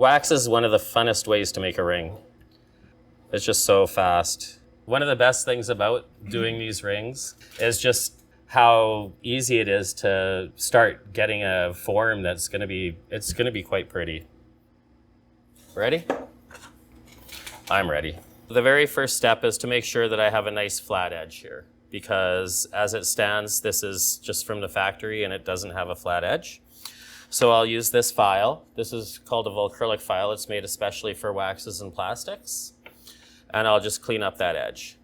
Wax is one of the funnest ways to make a ring. It's just so fast. One of the best things about doing these rings is just how easy it is to start getting a form that's going to be quite pretty. Ready? I'm ready. The very first step is to make sure that I have a nice flat edge here, because as it stands, this is just from the factory and it doesn't have a flat edge. So I'll use this file. This is called a Volcrylic file. It's made especially for waxes and plastics. And I'll just clean up that edge.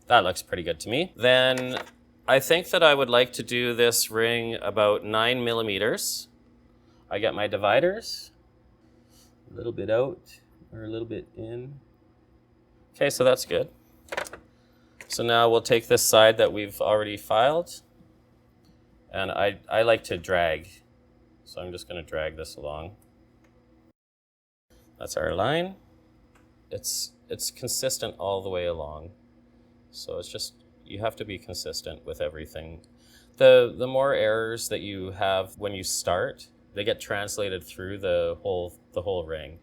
That looks pretty good to me. Then I think that I would like to do this ring about 9 millimeters. I get my dividers, a little bit out or a little bit in. Okay, so that's good. So now we'll take this side that we've already filed, and I like to drag. So I'm just going to drag this along. That's our line. It's consistent all the way along. So it's just, you have to be consistent with everything. The more errors that you have when you start, they get translated through the whole ring.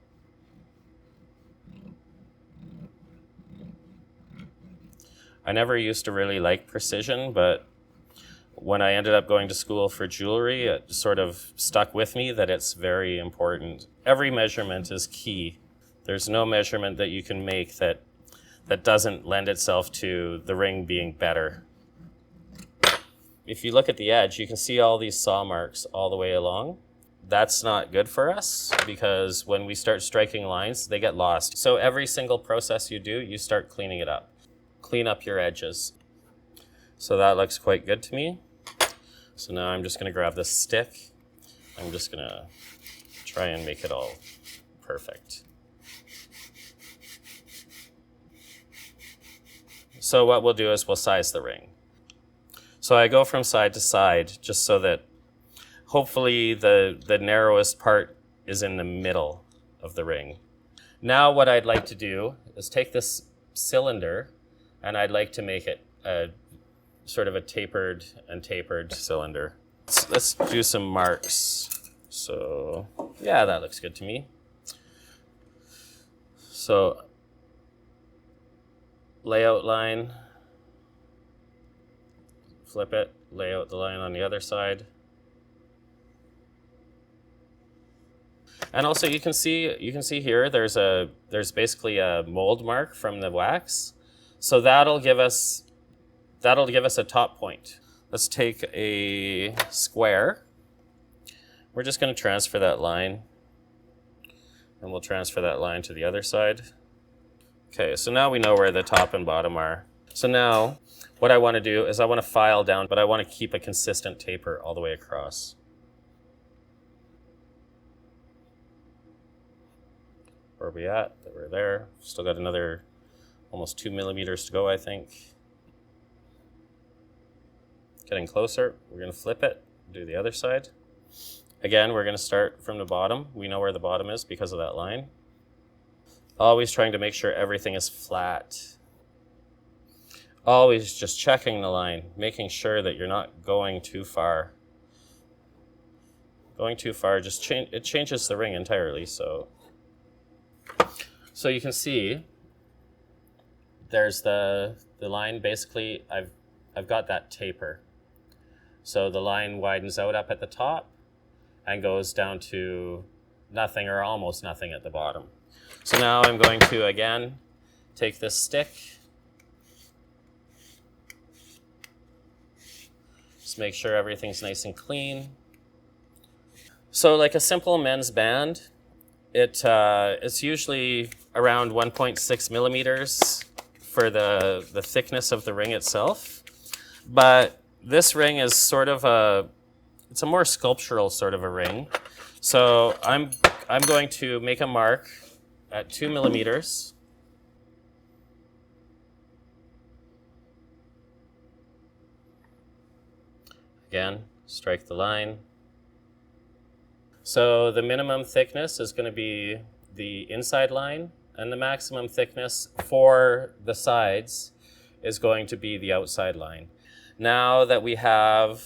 I never used to really like precision, but when I ended up going to school for jewelry, it sort of stuck with me that it's very important. Every measurement is key. There's no measurement that you can make that doesn't lend itself to the ring being better. If you look at the edge, you can see all these saw marks all the way along. That's not good for us, because when we start striking lines, they get lost. So every single process you do, you start cleaning it up. Clean up your edges. So that looks quite good to me. So now I'm just going to grab this stick. I'm just going to try and make it all perfect. So what we'll do is we'll size the ring. So I go from side to side just so that hopefully the narrowest part is in the middle of the ring. Now what I'd like to do is take this cylinder, and I'd like to make it a sort of a tapered cylinder. Let's do some marks. So yeah, that looks good to me. So layout line, flip it, lay out the line on the other side. And also you can see here there's basically a mold mark from the wax. So that'll give us a top point. Let's take a square. We're just going to transfer that line, and we'll transfer that line to the other side. Okay, so now we know where the top and bottom are. So now what I want to do is I want to file down, but I want to keep a consistent taper all the way across. Where are we at? We're there. Still got another almost 2 millimeters to go, I think. Getting closer. We're going to flip it, do the other side. Again, we're going to start from the bottom. We know where the bottom is because of that line. Always trying to make sure everything is flat. Always just checking the line, making sure that you're not going too far. Going too far it changes the ring entirely. So you can see there's the line. Basically, I've got that taper. So the line widens out up at the top and goes down to nothing or almost nothing at the bottom. So now I'm going to, again, take this stick. Just make sure everything's nice and clean. So like a simple men's band, it's usually around 1.6 millimeters for the thickness of the ring itself. But this ring is sort of it's a more sculptural sort of a ring. So I'm going to make a mark at 2 millimeters. Again, strike the line. So the minimum thickness is going to be the inside line, and the maximum thickness for the sides is going to be the outside line. Now that we have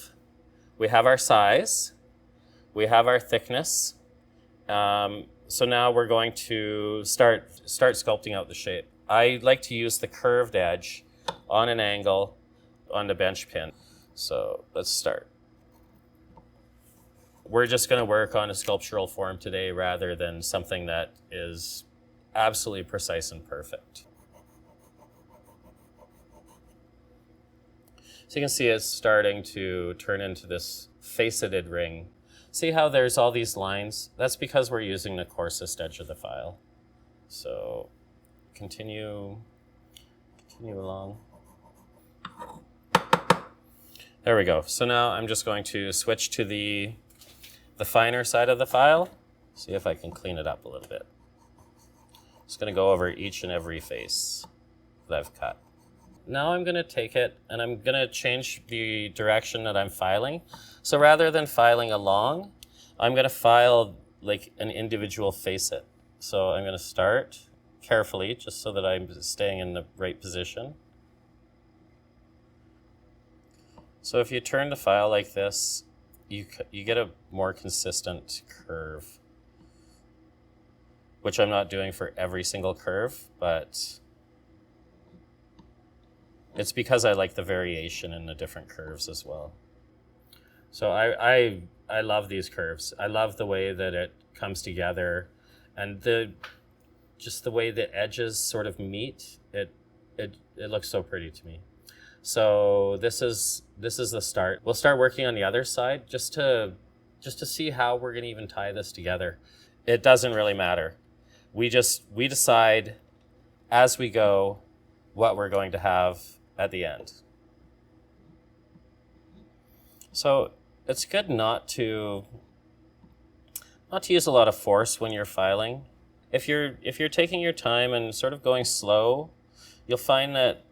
our size, We have our thickness. So now we're going to start sculpting out the shape. I like to use the curved edge on an angle on the bench pin. So let's start. We're just going to work on a sculptural form today rather than something that is absolutely precise and perfect. So you can see it's starting to turn into this faceted ring. See how there's all these lines? That's because we're using the coarsest edge of the file. So continue along. There we go. So now I'm just going to switch to the finer side of the file. See if I can clean it up a little bit. Just going to go over each and every face that I've cut. Now I'm going to take it and I'm going to change the direction that I'm filing. So rather than filing along, I'm going to file like an individual facet. So I'm going to start carefully just so that I'm staying in the right position. So if you turn the file like this, you get a more consistent curve, which I'm not doing for every single curve, but it's because I like the variation in the different curves as well. So I love these curves. I love the way that it comes together, and just the way the edges sort of meet. It looks so pretty to me. So this is the start. We'll start working on the other side just to see how we're going to even tie this together. It doesn't really matter. We decide as we go what we're going to have at the end. So it's good not to use a lot of force when you're filing. If you're taking your time and sort of going slow, you'll find that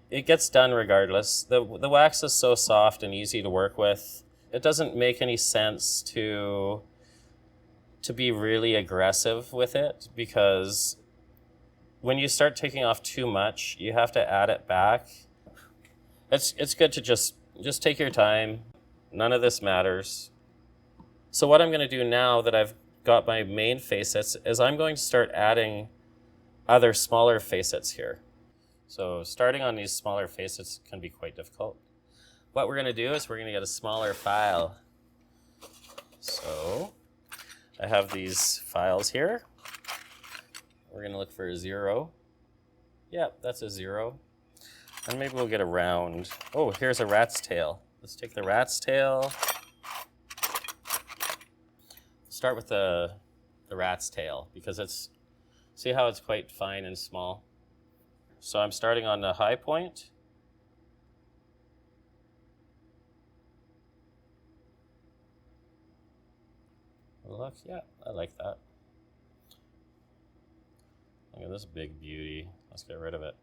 it gets done regardless. The wax is so soft and easy to work with. It doesn't make any sense to be really aggressive with it, because when you start taking off too much, you have to add it back. It's good to just take your time. None of this matters. So what I'm going to do now that I've got my main facets is I'm going to start adding other smaller facets here. So starting on these smaller facets can be quite difficult. What we're going to do is we're going to get a smaller file. So I have these files here. We're going to look for a 0. Yep, that's a 0. And maybe we'll get a round. Oh, here's a rat's tail. Let's take the rat's tail. Start with the rat's tail, because see how it's quite fine and small? So I'm starting on the high point. Look, yeah, I like that. Look at this big beauty. Let's get rid of it.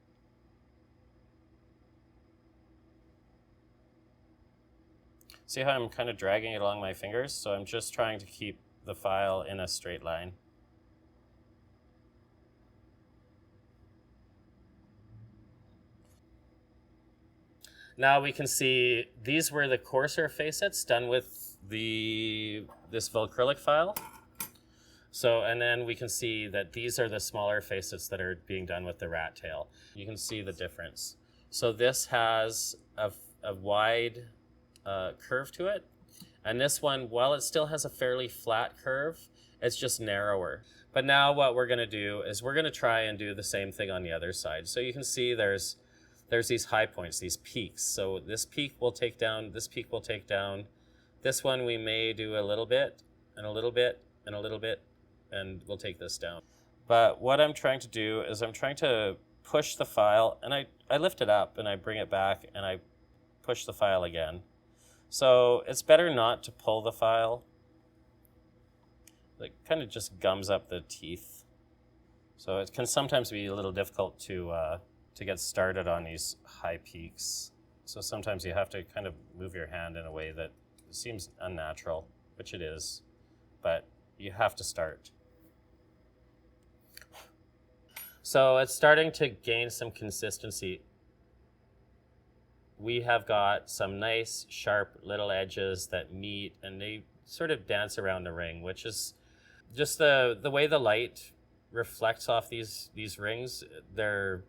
See how I'm kind of dragging it along my fingers? So I'm just trying to keep the file in a straight line. Now we can see these were the coarser facets done with this Velcrylic file. So, and then we can see that these are the smaller facets that are being done with the rat tail. You can see the difference. So this has a wide curve to it. And this one, while it still has a fairly flat curve, it's just narrower. But now what we're going to do is we're going to try and do the same thing on the other side. So you can see there's these high points, these peaks. So this peak will take down, this peak will take down. This one we may do a little bit, and a little bit, and a little bit, and we'll take this down. But what I'm trying to do is I'm trying to push the file, and I lift it up, and I bring it back, and I push the file again. So it's better not to pull the file. It kind of just gums up the teeth. So it can sometimes be a little difficult to get started on these high peaks. So sometimes you have to kind of move your hand in a way that seems unnatural, which it is, but you have to start. So it's starting to gain some consistency. we have got some nice sharp little edges that meet and they sort of dance around the ring, which is just the way the light reflects off these rings. They're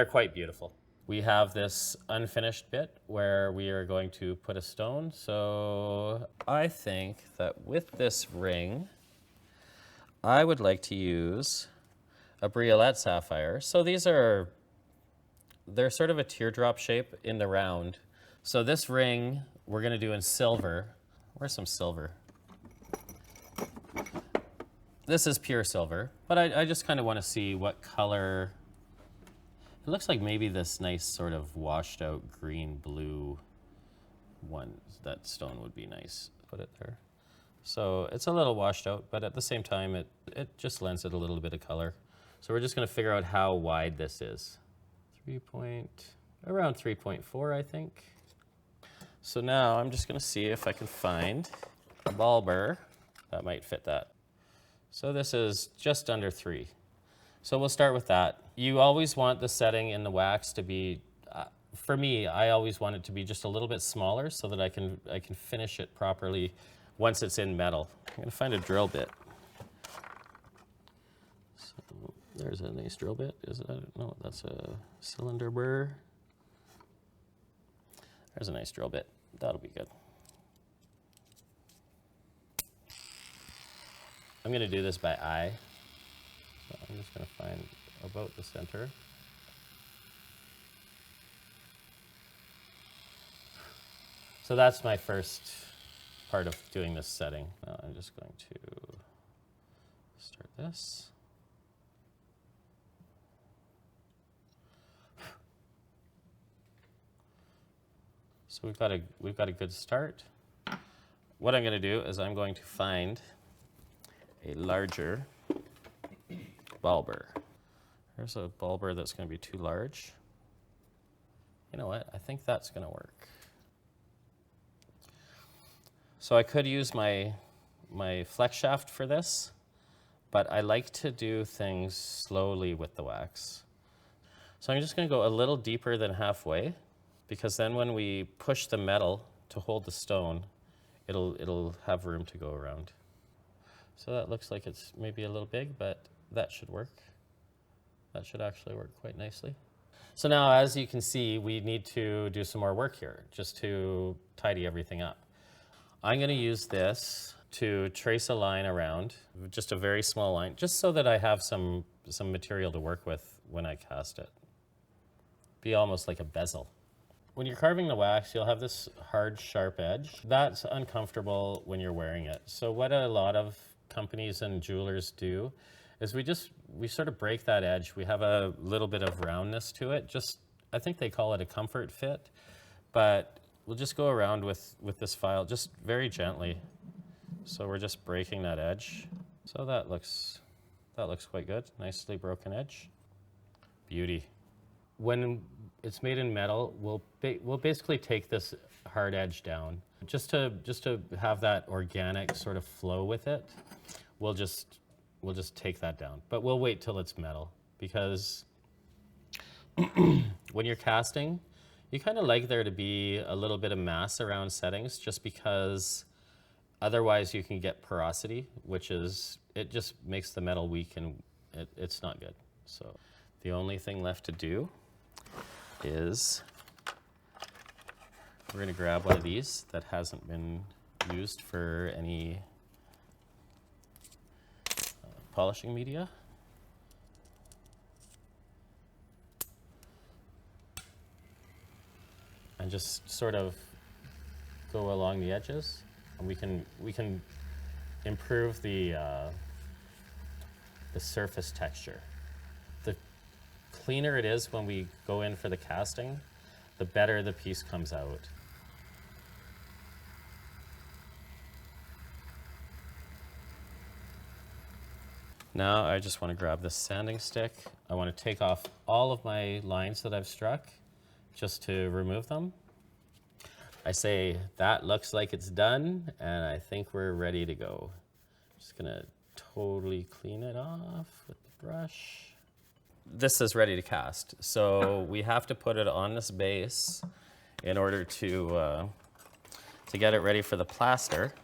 quite beautiful. We have this unfinished bit where we are going to put a stone. So I think that with this ring, I would like to use a Briolette sapphire. So they're sort of a teardrop shape in the round. So this ring we're gonna do in silver. Where's some silver? This is pure silver, but I just kind of want to see what color. It looks like maybe this nice sort of washed out green blue one, that stone would be nice. Put it there. So it's a little washed out, but at the same time, it just lends it a little bit of color. So we're just going to figure out how wide this is. Around 3.4, I think. So now I'm just going to see if I can find a ball burr that might fit that. So this is just under 3. So we'll start with that. You always want the setting in the wax to be, for me, I always want it to be just a little bit smaller so that I can finish it properly once it's in metal. I'm going to find a drill bit. So there's a nice drill bit. Is it? No, that's a cylinder burr. There's a nice drill bit. That'll be good. I'm going to do this by eye. So I'm just going to find about the center. So that's my first part of doing this setting. Now I'm just going to start this. So we've got a good start. What I'm going to do is I'm going to find a larger ball burr. There's a ball burr that's going to be too large. You know what? I think that's going to work. So I could use my flex shaft for this, but I like to do things slowly with the wax. So I'm just going to go a little deeper than halfway, because then when we push the metal to hold the stone, it'll have room to go around. So that looks like it's maybe a little big, but that should work. That should actually work quite nicely. So now, as you can see, we need to do some more work here, just to tidy everything up. I'm going to use this to trace a line around, just a very small line, just so that I have some material to work with when I cast it. Be almost like a bezel. When you're carving the wax, you'll have this hard, sharp edge. That's uncomfortable when you're wearing it. So what a lot of companies and jewelers do is we sort of break that edge. We have a little bit of roundness to it. I think they call it a comfort fit, but we'll just go around with this file just very gently. So we're just breaking that edge. So that looks quite good. Nicely broken edge. Beauty. When it's made in metal, we'll basically take this hard edge down just to have that organic sort of flow with it. We'll just take that down, but we'll wait till it's metal, because when you're casting, you kind of like there to be a little bit of mass around settings, just because otherwise you can get porosity, it just makes the metal weak and it's not good. So the only thing left to do is we're going to grab one of these that hasn't been used for any polishing media. And just sort of go along the edges, and we can improve the surface texture. The cleaner it is when we go in for the casting, the better the piece comes out. Now I just want to grab this sanding stick. I want to take off all of my lines that I've struck just to remove them. I say that looks like it's done, and I think we're ready to go. Just gonna totally clean it off with the brush. This is ready to cast, so we have to put it on this base in order to get it ready for the plaster,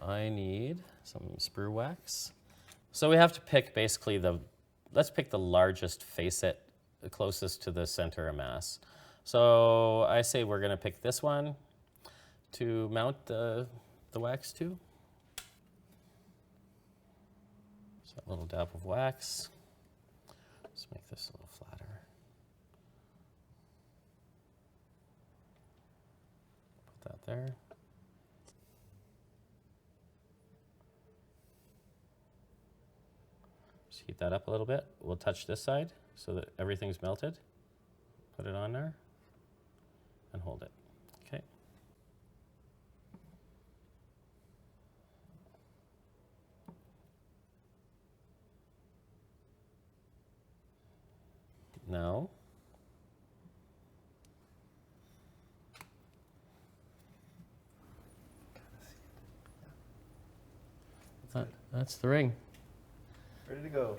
I need some sprue wax. So we have to pick basically let's pick the largest facet closest to the center of mass. So I say we're going to pick this one to mount the wax to. So a little dab of wax. Let's make this a little flatter. Put that there. Just heat that up a little bit. We'll touch this side so that everything's melted. Put it on there and hold it. Okay. Now, that's the ring. Ready to go.